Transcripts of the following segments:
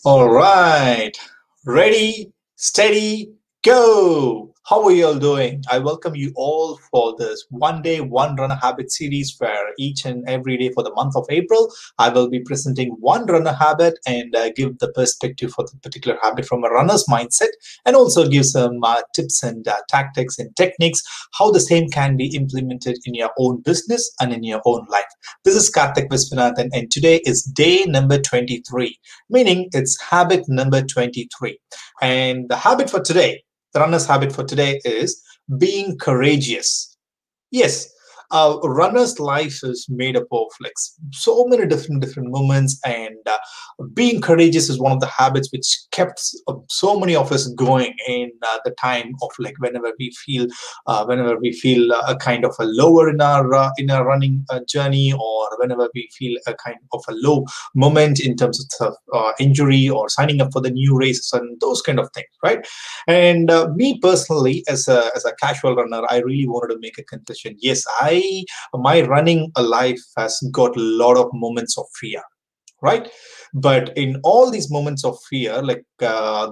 All right, ready, steady, go. How are you all doing? I welcome you all for this one day, one runner habit series where each and every day for the month of April, I will be presenting one runner habit and give the perspective for the particular habit from a runner's mindset and also give some tips and tactics and techniques how the same can be implemented in your own business and in your own life. This is Karthik Viswanathan and today is day number 23, meaning it's habit number 23. And the habit for today, the runner's habit for today is being courageous. Yes, a runner's life is made up of like so many different moments, and being courageous is one of the habits which kept so many of us going in the time of like whenever we feel a kind of a lower in our running journey, or whenever we feel a kind of a low moment in terms of injury or signing up for the new races and those kind of things, right? And me personally, as a casual runner, I really wanted to make a confession. Yes, I my running life has got a lot of moments of fear, right? But in all these moments of fear, like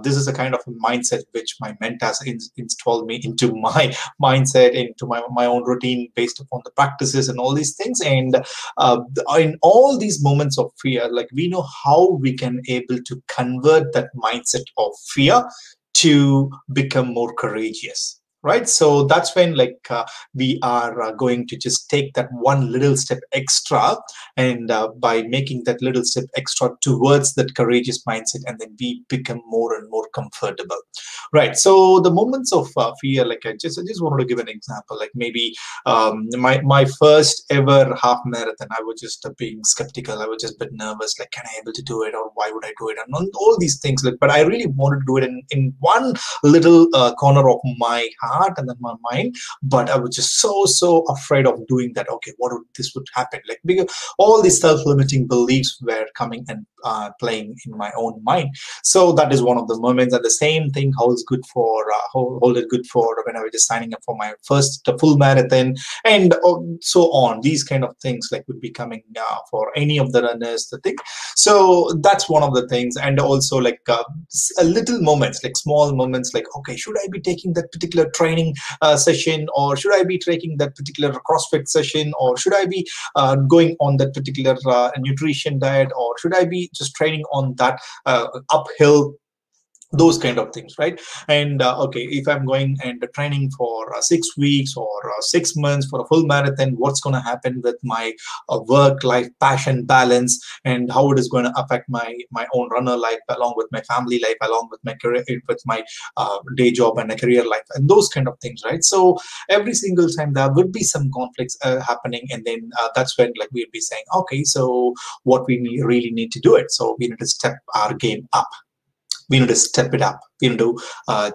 this is a kind of a mindset which my mentors installed me into my mindset, into my own routine based upon the practices and all these things. And in all these moments of fear, like we know how we can able to convert that mindset of fear to become more courageous, right? So that's when like we are going to just take that one little step extra, and by making that little step extra towards that courageous mindset, and then we become more and more comfortable, right? So the moments of fear, like I just wanted to give an example, like maybe my first ever half marathon, I was just being skeptical, I was just a bit nervous, like can I able to do it, or why would I do it, and all these things, like, but I really wanted to do it in one little corner of my heart and then my mind, but I was just so afraid of doing that. Okay, what would this would happen, like, because all these self-limiting beliefs were coming and playing in my own mind. So that is one of the moments, and the same thing holds good for hold it good for when I was just signing up for my first full marathon, and so on. These kind of things like would be coming for any of the runners, the thing. So that's one of the things. And also like a little moments, like small moments, like, okay, should I be taking that particular training session, or should I be taking that particular CrossFit session, or should I be going on that particular nutrition diet, or should I be just training on that uphill, those kind of things, right? And okay, if I'm going and training for 6 weeks or 6 months for a full marathon, what's going to happen with my work life passion balance, and how it is going to affect my own runner life, along with my family life, along with my career, with my day job and a career life, and those kind of things, right? So every single time there would be some conflicts happening, and then that's when like we'd be saying, okay, so what we really need to do it, so we need to step our game up, we need to step it up, we need to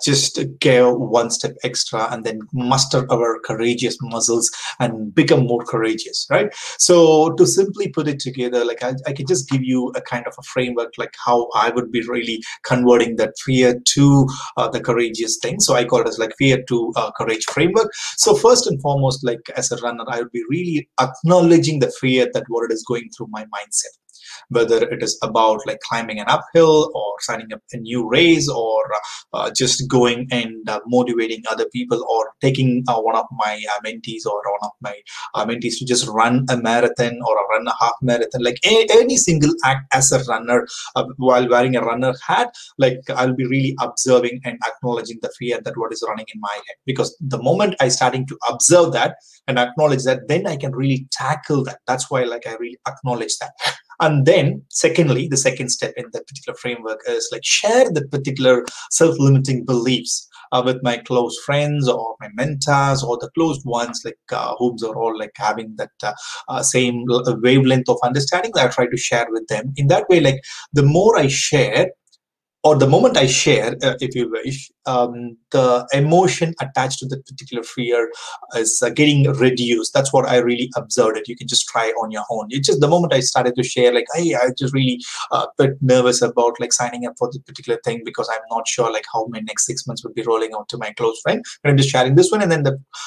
just go one step extra, and then muster our courageous muscles and become more courageous, right? So to simply put it together, like I can just give you a kind of a framework, like how I would be really converting that fear to the courageous thing. So I call it as like fear to courage framework. So first and foremost, like as a runner, I would be really acknowledging the fear that what it is going through my mindset, whether it is about like climbing an uphill, or signing up a new race, or just going and motivating other people, or taking one of my mentees or one of my mentees to just run a marathon or run a half marathon, like any single act as a runner, while wearing a runner hat, like I'll be really observing and acknowledging the fear that what is running in my head, because the moment I starting to observe that and acknowledge that, then I can really tackle that. That's why like I really acknowledge that. And then secondly, the second step in that particular framework is like share the particular self-limiting beliefs with my close friends or my mentors or the close ones, like whom are all like having that same wavelength of understanding that I try to share with them. In that way, like the more I share, or the moment I share, if you wish, the emotion attached to that particular fear is getting reduced. That's what I really observed. It you can just try on your own. It's just the moment I started to share, like, hey, I just really bit nervous about like signing up for this particular thing because I'm not sure like how my next 6 months would be rolling out to my close friend. But I'm just sharing this one, and then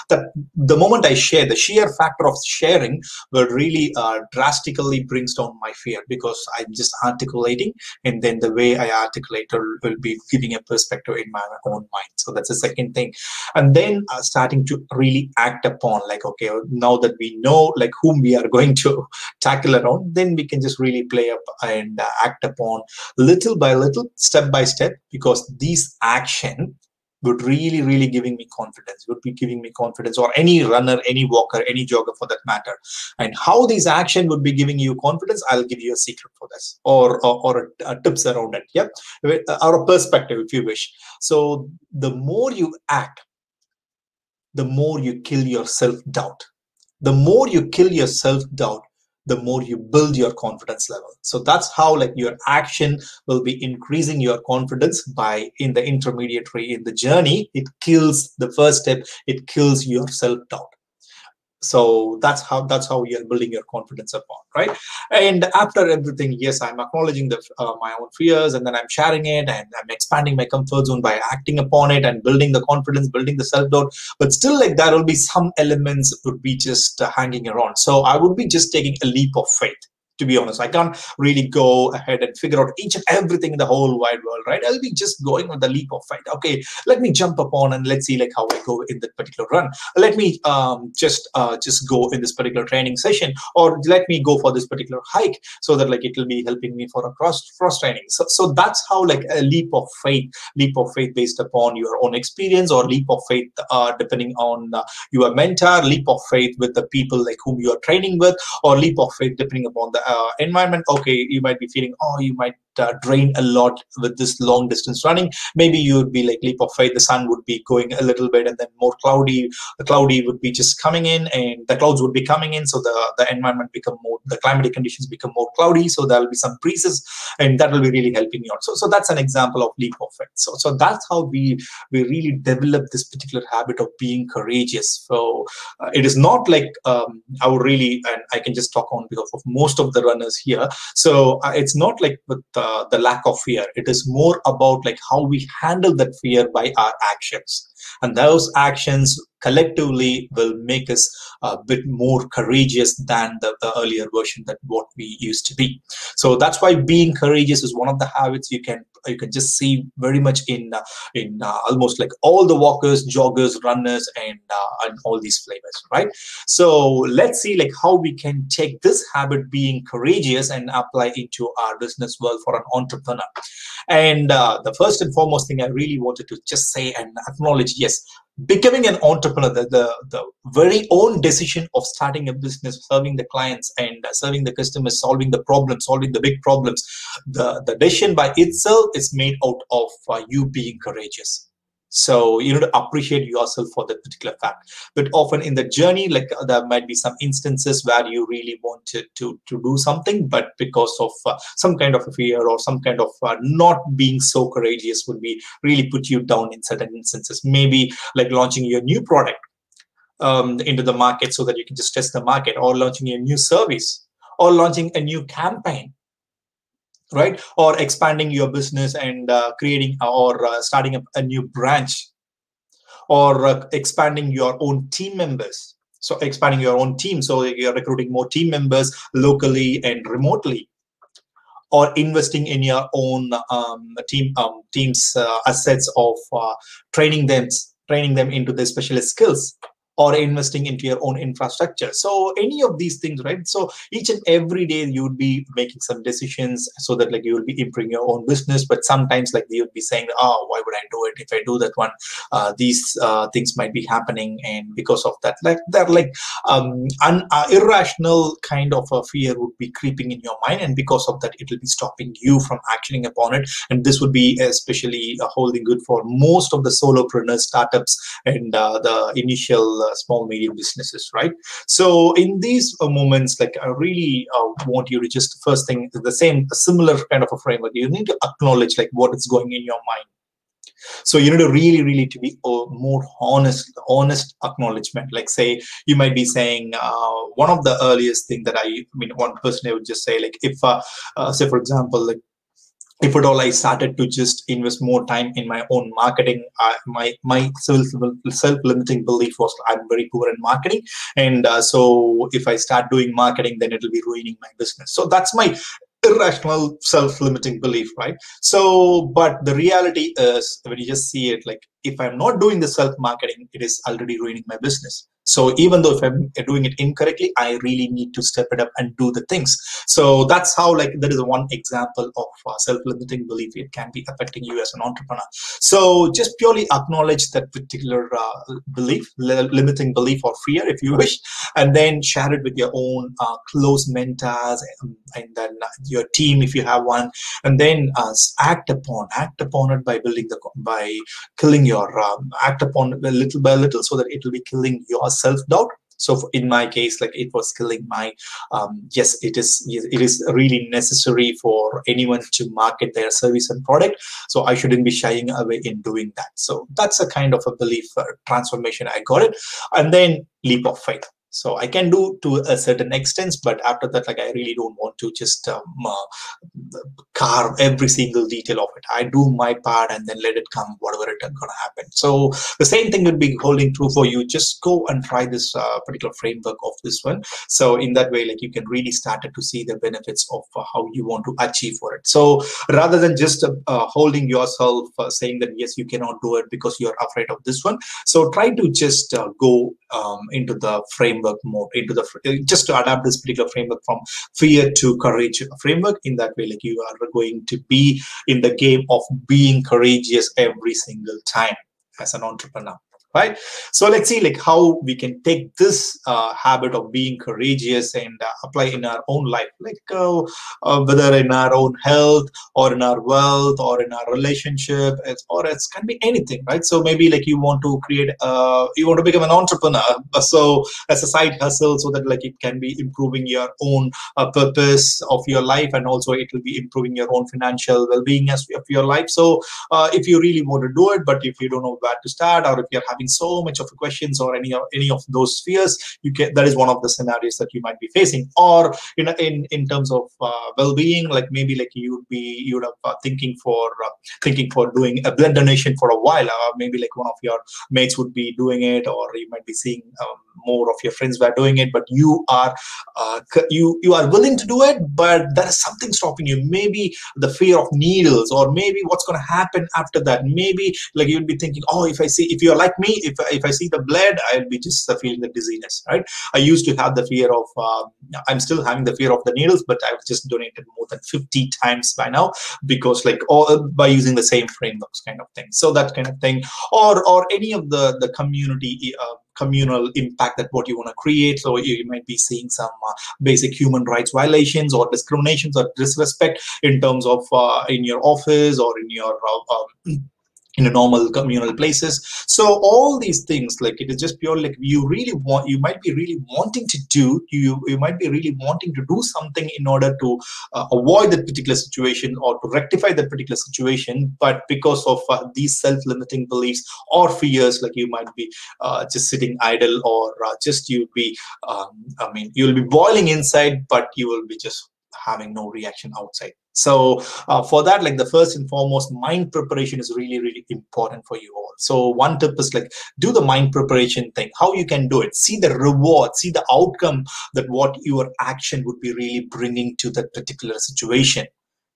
the moment I share, the sheer factor of sharing will really drastically brings down my fear because I'm just articulating, and then the way I articulate will be giving a perspective in my own mind. So that's the second thing. And then starting to really act upon, like, okay, now that we know like whom we are going to tackle around, then we can just really play up and act upon little by little, step by step, because these action would really giving me confidence, would be giving me confidence, or any runner, any walker, any jogger for that matter. And how these action would be giving you confidence, I'll give you a secret for this, or a tips around it. Yep, or a perspective if you wish. So the more you act, the more you kill your self-doubt. The more you kill your self-doubt, the more you build your confidence level. So that's how like your action will be increasing your confidence by in the intermediary, in the journey. It kills the first step, it kills your self-doubt. So that's how you're building your confidence upon, right? And after everything, yes, I'm acknowledging my own fears, and then I'm sharing it, and I'm expanding my comfort zone by acting upon it and building the confidence, building the self-doubt. But still, like, there will be some elements would be just hanging around. So I would be just taking a leap of faith. To be honest, I can't really go ahead and figure out each and everything in the whole wide world, right? I'll be just going with the leap of faith. Okay, let me jump upon and let's see like how I go in that particular run. Let me just go in this particular training session, or let me go for this particular hike, so that like it will be helping me for a cross training. So that's how like a leap of faith based upon your own experience, or leap of faith depending on your mentor, leap of faith with the people like whom you are training with, or leap of faith depending upon the environment. Okay, you might be feeling, oh, you might drain a lot with this long distance running. Maybe you would be like leap of faith, the sun would be going a little bit and then more cloudy, the cloudy would be just coming in, and the clouds would be coming in, so the environment become more, the climatic conditions become more cloudy, so there will be some breezes, and that will be really helping you out. So that's an example of leap of faith. So that's how we really develop this particular habit of being courageous. So it is not like I would really, and I can just talk on behalf of most of the runners here. So it's not like with the lack of fear. It is more about like how we handle that fear by our actions. And those actions collectively will make us a bit more courageous than the earlier version that what we used to be. So that's why being courageous is one of the habits you can just see very much in almost like all the walkers, joggers, runners, and all these flavors, right? So let's see like how we can take this habit, being courageous, and apply into our business world for an entrepreneur. And the first and foremost thing I really wanted to just say and acknowledge, yes, becoming an entrepreneur, the very own decision of starting a business, serving the clients and serving the customers, solving the problems, solving the big problems, the decision by itself is made out of you being courageous. So you need to appreciate yourself for that particular fact. But often in the journey, like there might be some instances where you really wanted to do something, but because of some kind of a fear or some kind of not being so courageous would be really put you down in certain instances. Maybe like launching your new product into the market so that you can just test the market, or launching a new service, or launching a new campaign, right? Or expanding your business and creating or starting up a new branch, or expanding your own team members. So expanding your own team, so you're recruiting more team members locally and remotely, or investing in your own team's assets of training them into the specialist skills, or investing into your own infrastructure. So any of these things, right? So each and every day you would be making some decisions so that like you will be improving your own business. But sometimes like you would be saying, oh, why would I do it? If I do that one, these things might be happening. And because of that, like they're like irrational kind of a fear would be creeping in your mind. And because of that, it will be stopping you from actioning upon it. And this would be especially holding good for most of the solopreneur startups and the initial small medium businesses, right? So in these moments, like I really want you to just first thing the same a similar kind of a framework. You need to acknowledge like what is going in your mind. So you need to really to be more honest acknowledgement. Like say you might be saying one of the earliest thing that I mean one person I would just say like if say for example like if at all I started to just invest more time in my own marketing, my self-limiting belief was I'm very poor in marketing, and so if I start doing marketing, then it'll be ruining my business. So that's my irrational self-limiting belief, right? So, but the reality is when you just see it, like if I'm not doing the self-marketing, it is already ruining my business. So even though if I'm doing it incorrectly, I really need to step it up and do the things. So that's how like that is one example of self-limiting belief. It can be affecting you as an entrepreneur. So just purely acknowledge that particular belief, limiting belief or fear, if you wish, and then share it with your own close mentors and then your team if you have one, and then act upon it by building the by killing your act upon it little by little so that it will be killing your self-doubt. So in my case, like it was killing my yes, it is really necessary for anyone to market their service and product, so I shouldn't be shying away in doing that. So that's a kind of a belief transformation I got it. And then leap of faith. So I can do to a certain extent, but after that, like I really don't want to just carve every single detail of it. I do my part and then let it come, whatever it is going to happen. So the same thing would be holding true for you. Just go and try this particular framework of this one. So in that way, like you can really start to see the benefits of how you want to achieve for it. So rather than just holding yourself saying that yes, you cannot do it because you're afraid of this one. So try to just go into the framework mode, into the just to adapt this particular framework from fear to courage framework. In that way, like you are going to be in the game of being courageous every single time as an entrepreneur, right? So let's see like how we can take this habit of being courageous and apply in our own life, like whether in our own health or in our wealth or in our relationship, or it can be anything, right? So maybe like you want to create you want to become an entrepreneur, so as a side hustle, so that like it can be improving your own purpose of your life, and also it will be improving your own financial well-being of your life. So if you really want to do it, but if you don't know where to start, or if you're having so much of questions or any of those fears, you can, that is one of the scenarios that you might be facing. Or in terms of well-being, like maybe like you would have thinking for doing a blood donation for a while, maybe like one of your mates would be doing it, or you might be seeing more of your friends were doing it, but you are willing to do it, but there is something stopping you. Maybe the fear of needles, or maybe what's going to happen after that. Maybe like you'll be thinking, oh, if you're like me, if I see the blood, I'll be just feeling the dizziness, right? I used to have the fear of I'm still having the fear of the needles, but I've just donated more than 50 times by now, because like by using the same frameworks kind of thing. So that kind of thing, or any of the community communal impact that what you want to create. So you might be seeing some basic human rights violations or discriminations or disrespect in terms of in your office or in your in a normal communal places. So all these things, like it is just pure like you might be really wanting to do, you might be really wanting to do something in order to avoid that particular situation or to rectify that particular situation, but because of these self-limiting beliefs or fears, like you might be just sitting idle, or just you'll be you'll be boiling inside, but you will be just having no reaction outside. So for that, like the first and foremost, mind preparation is really important for you all. So one tip is like do the mind preparation thing. How you can do it, see the reward, see the outcome that what your action would be really bringing to that particular situation.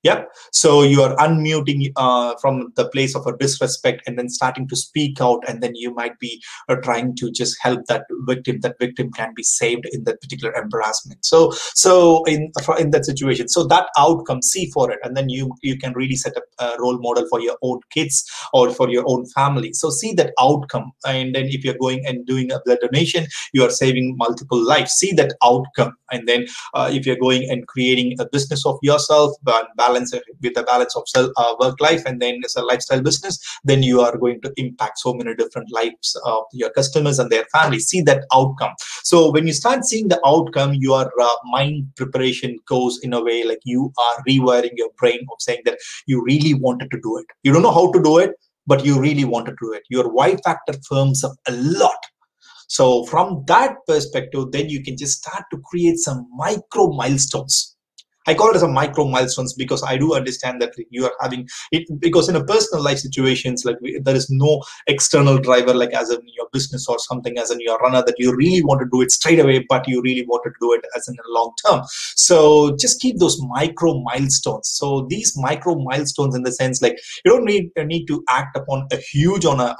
Yep. So you are unmuting from the place of a disrespect and then starting to speak out, and then you might be trying to just help that victim. That victim can be saved in that particular embarrassment. So in that situation, so that outcome, see for it, and then you can really set up a role model for your own kids or for your own family. So see that outcome, and then if you're going and doing a blood donation, you are saving multiple lives. See that outcome, And then if you're going and creating a business of yourself, but balance it with a balance of work life, and then it's a lifestyle business, then you are going to impact so many different lives of your customers and their families. See that outcome. So when you start seeing the outcome, your mind preparation goes in a way like you are rewiring your brain of saying that you really wanted to do it. You don't know how to do it, but you really want to do it. Your why factor firms up a lot. So from that perspective, then you can just start to create some micro milestones. I call it as a micro milestones because I do understand that you are having it, because in a personal life situations, like there is no external driver, like as in your business or something, as in your runner, that you really want to do it straight away, but you really want to do it as in a long term. So just keep those micro milestones. So these micro milestones, in the sense, like you don't need to act upon a huge on a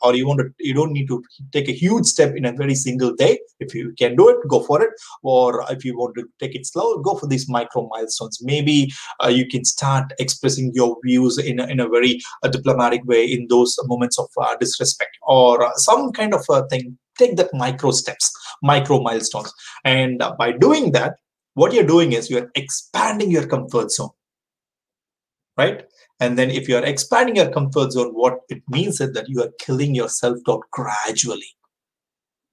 or you don't need to take a huge step in a very single day. If you can do it, go for it. Or if you want to take it slow, go for these micro milestones. Maybe you can start expressing your views in a very diplomatic way in those moments of disrespect or some kind of thing. Take that micro steps, micro milestones, and by doing that, what you're doing is you're expanding your comfort zone, right? And then if you are expanding your comfort zone, what it means is that you are killing your self-doubt gradually.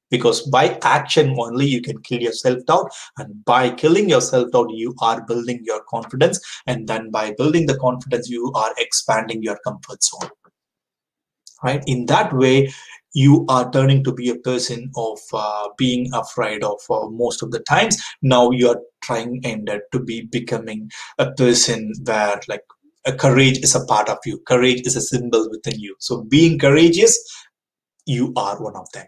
Because by action only, you can kill your self-doubt. And by killing your self-doubt, you are building your confidence. And then by building the confidence, you are expanding your comfort zone. Right? In that way, you are turning to be a person of being afraid of most of the times. Now you are trying and to be becoming a person where like courage is a part of you. Courage is a symbol within you. So being courageous, you are one of them.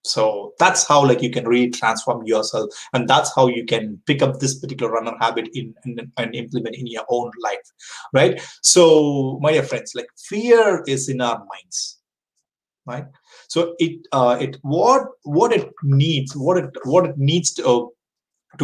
So that's how like you can really transform yourself, and that's how you can pick up this particular runner habit and implement in your own life, right? So my dear friends, like fear is in our minds, right? So what it needs, what it needs to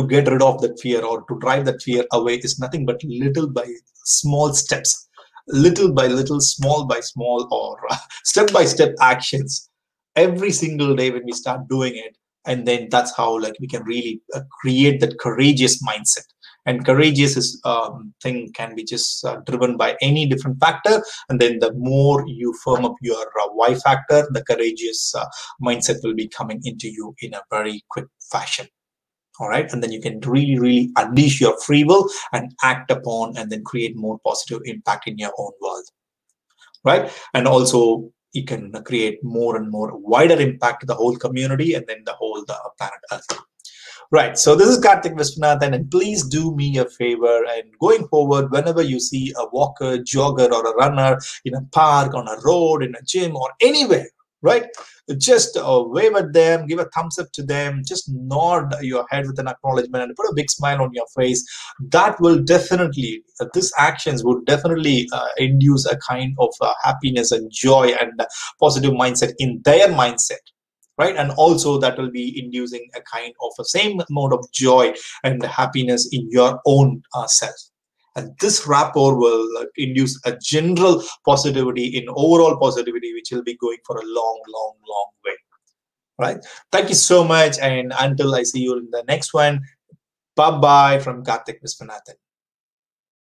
get rid of that fear or to drive that fear away is nothing but little by small steps, little by little, small by small, or step by step actions every single day when we start doing it. And then that's how like we can really create that courageous mindset. And courageous is thing can be just driven by any different factor. And then the more you firm up your why factor, the courageous mindset will be coming into you in a very quick fashion. All right, and then you can really unleash your free will and act upon and then create more positive impact in your own world, right? And also you can create more and more wider impact to the whole community and then the whole planet Earth. Right, so this is Karthik Viswanathan, and please do me a favor, and going forward, whenever you see a walker, jogger, or a runner in a park, on a road, in a gym, or anywhere, right, just wave at them, give a thumbs up to them, just nod your head with an acknowledgement and put a big smile on your face. That will definitely, these actions would definitely induce a kind of happiness and joy and positive mindset in their mindset. Right, and also that will be inducing a kind of a same amount of joy and happiness in your own self. And this rapport will induce a general positivity in overall positivity, which will be going for a long way. Right? Thank you so much, and until I see you in the next one, bye bye from Karthik Viswanathan.